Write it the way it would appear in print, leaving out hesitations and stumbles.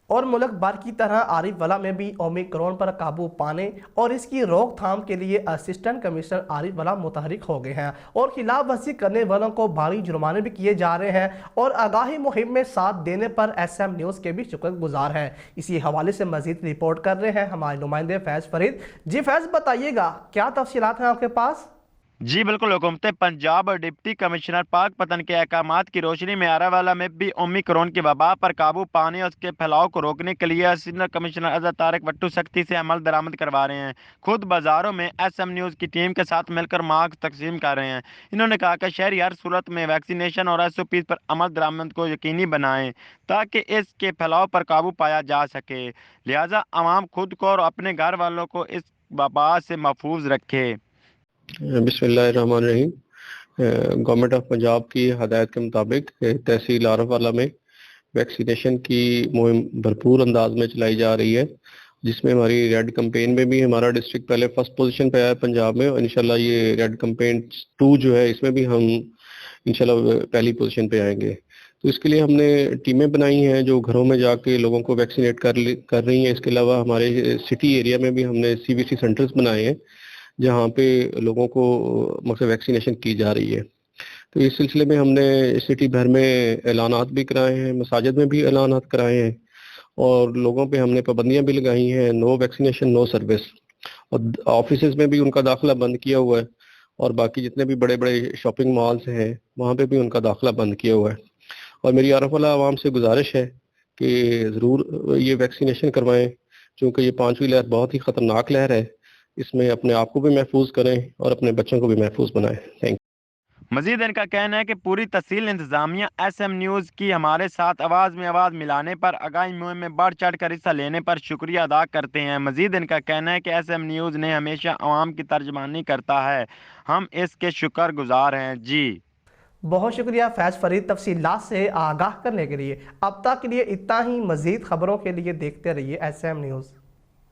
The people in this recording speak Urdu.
اور ملک بھر کی طرح عارف ولا میں بھی اومیکرون پر قابو پانے اور اس کی روک تھام کے لیے اسسٹنٹ کمشنر عارف ولا متحرک ہو گئے ہیں اور خلاف ورزی کرنے والوں کو بھاری جرمانے بھی کیے جا رہے ہیں اور آگاہی مہم میں ساتھ دینے پر ایس ایم نیوز کے بھی شکر گزار ہیں۔ اسی حوالے سے مزید رپورٹ کر رہے ہیں ہمارے نمائندے فیض فرید۔ جی فیض، بتائیے گا کیا تفصیلات ہیں آپ کے پاس؟ جی بالکل، حکومت پنجاب اور ڈپٹی کمشنر پاک پتن کے احکامات کی روشنی میں آراولہ میں بھی اومیکرون کی وبا پر قابو پانے اور اس کے پھیلاؤ کو روکنے کے لیے اسسٹنٹ کمشنر اظہر طارق وٹو سختی سے عمل درآمد کروا رہے ہیں۔ خود بازاروں میں ایس ایم نیوز کی ٹیم کے ساتھ مل کر ماسک تقسیم کر رہے ہیں۔ انہوں نے کہا کہ شہری ہر صورت میں ویکسینیشن اور ایس او پیز پر عمل درآمد کو یقینی بنائیں تاکہ اس کے پھیلاؤ پر قابو پایا جا سکے، لہٰذا عوام خود کو اور اپنے گھر والوں کو اس وبا سے محفوظ رکھے۔ بسم اللہ الرحمن الرحیم۔ گورنمنٹ آف پنجاب کی ہدایت کے مطابق تحصیل عارف والا میں ویکسینیشن کی مہم بھرپور انداز میں چلائی جا رہی ہے، جس میں ہماری ریڈ کمپین میں بھی ہمارا ڈسٹرکٹ پہلے فرسٹ پوزیشن پہ آیا ہے پنجاب میں، اور انشاءاللہ یہ ریڈ کمپین 2 جو ہے اس میں بھی ہم انشاءاللہ پہلی پوزیشن پہ آئیں گے۔ تو اس کے لیے ہم نے ٹیمیں بنائی ہیں جو گھروں میں جا کے لوگوں کو ویکسینیٹ کر رہی ہیں۔ اس کے علاوہ ہمارے سٹی ایریا میں بھی ہم نے سی وی سی سینٹرز بنائے ہیں جہاں پہ لوگوں کو مطلب ویکسینیشن کی جا رہی ہے۔ تو اس سلسلے میں ہم نے سٹی بھر میں اعلانات بھی کرائے ہیں، مساجد میں بھی اعلانات کرائے ہیں، اور لوگوں پہ ہم نے پابندیاں بھی لگائی ہیں، نو ویکسینیشن نو سروس، اور آفیسز میں بھی ان کا داخلہ بند کیا ہوا ہے، اور باقی جتنے بھی بڑے بڑے شاپنگ مالز ہیں وہاں پہ بھی ان کا داخلہ بند کیا ہوا ہے۔ اور میری عارف والا عوام سے گزارش ہے کہ ضرور یہ ویکسینیشن کروائیں، چونکہ یہ 5ویں لہر بہت ہی خطرناک لہر ہے۔ اس میں اپنے آپ کو بھی محفوظ کریں اور اپنے بچوں کو بھی محفوظ بنائیں۔ Thank you. مزید ان کا کہنا ہے کہ پوری تحصیل انتظامیہ ایس ایم نیوز کی ہمارے ساتھ آواز میں آواز ملانے پر، آگاہی مہم میں بڑھ چڑھ کر حصہ لینے پر شکریہ ادا کرتے ہیں۔ مزید ان کا کہنا ہے کہ ایس ایم نیوز نے ہمیشہ عوام کی ترجمانی کرتا ہے، ہم اس کے شکر گزار ہیں۔ جی بہت شکریہ فیض فرید تفصیلات سے آگاہ کرنے کے لیے۔ اب تک کے لیے اتنا ہی، مزید خبروں کے لیے دیکھتے رہیے ایس ایم نیوز۔